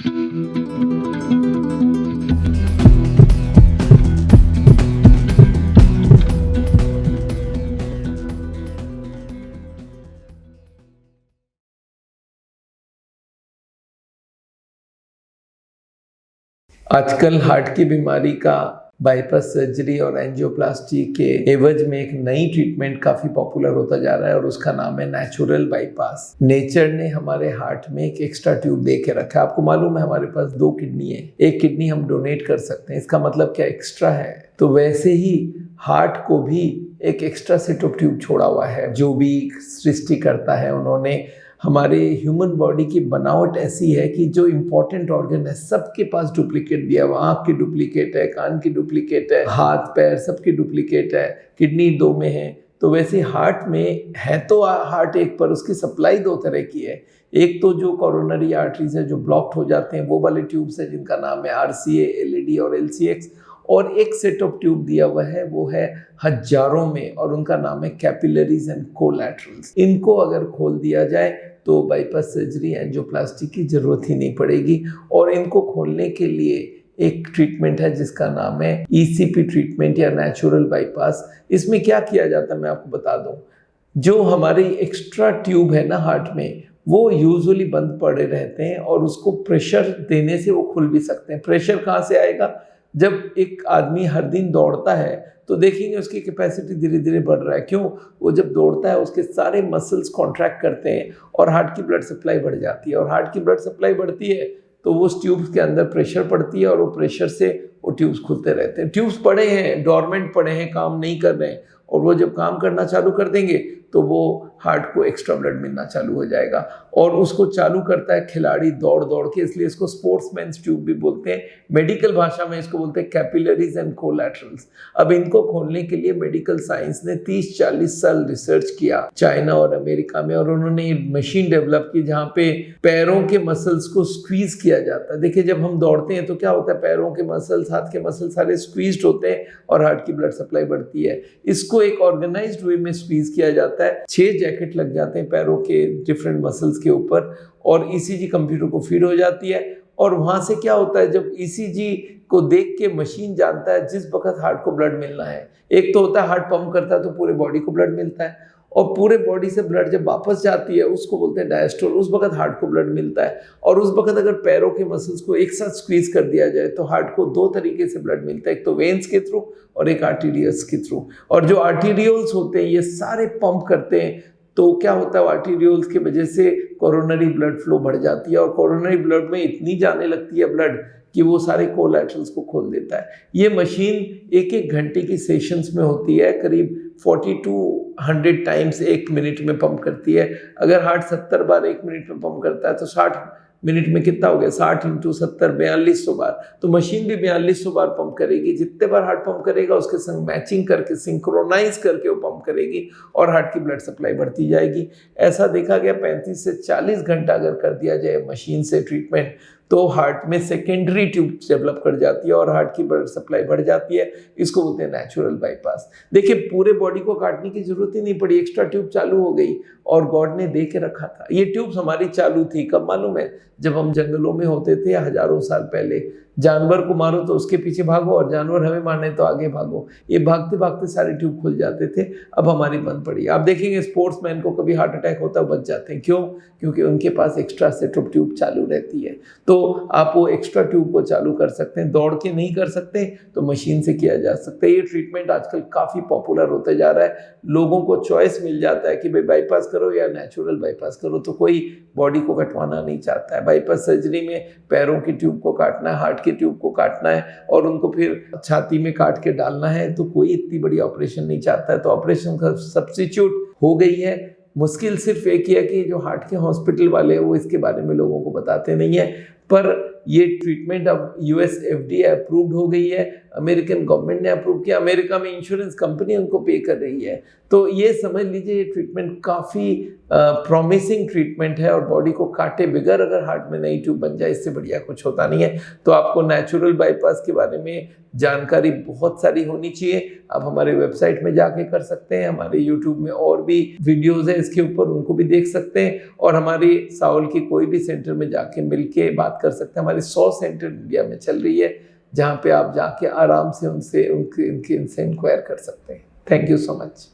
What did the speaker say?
आजकल हार्ट की बीमारी का बाईपास सर्जरी और एंजियोप्लास्टी के एवज में एक नई ट्रीटमेंट काफी पॉपुलर होता जा रहा है और उसका नाम है नेचुरल बाईपास। नेचर ने हमारे हार्ट में एक एक्स्ट्रा ट्यूब दे के रखा है। आपको मालूम है हमारे पास 2 किडनी है, एक किडनी हम डोनेट कर सकते हैं, इसका मतलब क्या एक्स्ट्रा है। तो वैसे ही हार्ट को भी एक एक्स्ट्रा सेट ऑफ ट्यूब छोड़ा हुआ है। जो भी सृष्टि करता है उन्होंने हमारे ह्यूमन बॉडी की बनावट ऐसी है कि जो इम्पोर्टेंट ऑर्गन है सबके पास डुप्लीकेट दिया हुआ। आँख की डुप्लीकेट है, कान की डुप्लीकेट है, हाथ पैर सबकी डुप्लीकेट है, किडनी 2 में है। तो वैसे हार्ट में है तो हार्ट एक, पर उसकी सप्लाई 2 तरह की है। एक तो जो कोरोनरी आर्टरीज है जो ब्लॉक्ड हो जाते हैं वो वाले ट्यूब्स है जिनका नाम है RCA, LED और LCX। और एक सेट ऑफ ट्यूब दिया हुआ है वो है हजारों में और उनका नाम है कैपिलरीज एंड कोलैटरल्स। इनको अगर खोल दिया जाए तो बाईपास सर्जरी एंजियोप्लास्टी की जरूरत ही नहीं पड़ेगी। और इनको खोलने के लिए एक ट्रीटमेंट है जिसका नाम है ECP ट्रीटमेंट या नेचुरल बाईपास। इसमें क्या किया जाता है मैं आपको बता दूं। जो हमारी एक्स्ट्रा ट्यूब है ना हार्ट में, वो यूजुअली बंद पड़े रहते हैं और उसको प्रेशर देने से वो खुल भी सकते हैं। प्रेशर कहाँ से आएगा? जब एक आदमी हर दिन दौड़ता है तो देखेंगे उसकी कैपेसिटी धीरे धीरे बढ़ रहा है। क्यों? वो जब दौड़ता है उसके सारे मसल्स कॉन्ट्रैक्ट करते हैं और हार्ट की ब्लड सप्लाई बढ़ जाती है। और हार्ट की ब्लड सप्लाई बढ़ती है तो वो ट्यूब्स के अंदर प्रेशर पड़ती है और वो प्रेशर से वो ट्यूब्स खुलते रहते हैं। ट्यूब्स पड़े हैं, डोरमेंट पड़े हैं, काम नहीं कर रहे हैं, और वो जब काम करना चालू कर देंगे तो वो हार्ट को एक्स्ट्रा ब्लड मिलना चालू हो जाएगा। और उसको चालू करता है खिलाड़ी दौड़ दौड़ के, इसलिए इसको स्पोर्ट्समैन्स ट्यूब भी बोलते हैं। मेडिकल भाषा में इसको बोलते हैं कैपिलरीज एंड कोलैटरल्स। अब इनको खोलने के लिए मेडिकल साइंस ने 30-40 साल रिसर्च किया चाइना और अमेरिका में, और उन्होंने ये मशीन डेवलप की जहाँ पे पैरों के मसल्स को स्क्वीज किया जाता है। देखिए जब हम दौड़ते हैं तो क्या होता है, पैरों के मसल्स, हाथ के मसल्स सारे स्क्वीज्ड होते हैं और हार्ट की ब्लड सप्लाई बढ़ती है। इसको एक ऑर्गेनाइज्ड वे में स्क्वीज किया जाता है। 6 जैकेट लग जाते हैं पैरों के डिफरेंट मसल्स के ऊपर और ECG कंप्यूटर को फीड हो जाती है। और वहां से क्या होता है, जब ECG को देख के मशीन जानता है जिस वक्त हार्ट को ब्लड मिलना है। एक तो होता है हार्ट पंप करता है तो पूरे बॉडी को ब्लड मिलता है, और पूरे बॉडी से ब्लड जब वापस जाती है उसको बोलते हैं डायस्टोल, उस वक्त हार्ट को ब्लड मिलता है। और उस वक्त अगर पैरों के मसल्स को एक साथ स्क्वीज कर दिया जाए तो हार्ट को 2 तरीके से ब्लड मिलता है, एक तो वेन्स के थ्रू और एक आर्टीरियल्स के थ्रू। और जो आर्टीरियल्स होते हैं ये सारे पंप करते हैं, तो क्या होता है आर्टीरियल्स की वजह से कोरोनरी ब्लड फ्लो बढ़ जाती है और कोरोनरी ब्लड में इतनी जाने लगती है ब्लड कि वो सारे कोलैटरल्स को खोल देता है। ये मशीन 1-1 घंटे की सेशंस में होती है, करीब 40 to 100 टाइम्स 1 मिनट में पंप करती है। अगर हार्ट 70 बार 1 मिनट में पंप करता है तो 60 मिनट में कितना हो गया, 60 × 70 4200 बार। तो मशीन भी 4200 बार पंप करेगी। जितने बार हार्ट पंप करेगा उसके संग मैचिंग करके, सिंक्रोनाइज करके वो पंप करेगी और हार्ट की ब्लड सप्लाई बढ़ती जाएगी। ऐसा देखा गया 35 से 40 घंटा अगर कर दिया जाए मशीन से ट्रीटमेंट तो हार्ट में सेकेंडरी ट्यूब डेवलप कर जाती है और हार्ट की ब्लड सप्लाई बढ़ जाती है। इसको बोलते हैं नेचुरल बाईपास। देखिए पूरे बॉडी को काटने की जरूरत ही नहीं पड़ी, एक्स्ट्रा ट्यूब चालू हो गई और गॉड ने दे के रखा था। ये ट्यूब्स हमारी चालू थी कब मालूम है? जब हम जंगलों में होते थे हजारों साल पहले। जानवर को मारो तो उसके पीछे भागो और जानवर हमें मारने तो आगे भागो। ये भागते भागते सारे ट्यूब खुल जाते थे। अब हमारी बंद पड़ी। आप देखेंगे स्पोर्ट्समैन को कभी हार्ट अटैक होता है बच जाते हैं। क्यों? क्योंकि उनके पास एक्स्ट्रा सेट ऑफ ट्यूब चालू रहती है। तो आप वो एक्स्ट्रा ट्यूब को चालू कर सकते हैं। दौड़ के नहीं कर सकते तो मशीन से किया जा सकता है। ये ट्रीटमेंट आजकल काफ़ी पॉपुलर होते जा रहा है। लोगों को चॉइस मिल जाता है कि भाई बाईपास करो या नेचुरल बाईपास करो, तो कोई बॉडी को कटवाना नहीं चाहता है। बाईपास सर्जरी में पैरों की ट्यूब को काटना है, हार्ट की ट्यूब को काटना है और उनको फिर छाती में काट के डालना है, तो कोई इतनी बड़ी ऑपरेशन नहीं चाहता है। तो ऑपरेशन का सब्स्टिट्यूट हो गई है। मुश्किल सिर्फ एक ही है कि जो हार्ट के हॉस्पिटल वाले हैं वो इसके बारे में लोगों को बताते नहीं है। पर ये ट्रीटमेंट अब US FDA अप्रूव्ड हो गई है, अमेरिकन गवर्नमेंट ने अप्रूव किया, अमेरिका में इंश्योरेंस कंपनी उनको पे कर रही है। तो ये समझ लीजिए ये ट्रीटमेंट काफ़ी प्रॉमिसिंग ट्रीटमेंट है, और बॉडी को काटे बगैर अगर हार्ट में नई ट्यूब बन जाए, इससे बढ़िया कुछ होता नहीं है। तो आपको नेचुरल बाईपास के बारे में जानकारी बहुत सारी होनी चाहिए। आप हमारे वेबसाइट में जाके कर सकते हैं, हमारे यूट्यूब में और भी वीडियोस है इसके ऊपर, उनको भी देख सकते हैं, और हमारी साउल की कोई भी सेंटर में जाके मिलके बात कर सकते हैं। हमारी 100 सेंटर इंडिया में चल रही है, जहाँ पे आप जाके आराम से उनसे इंक्वायर कर सकते हैं। Thank you so much.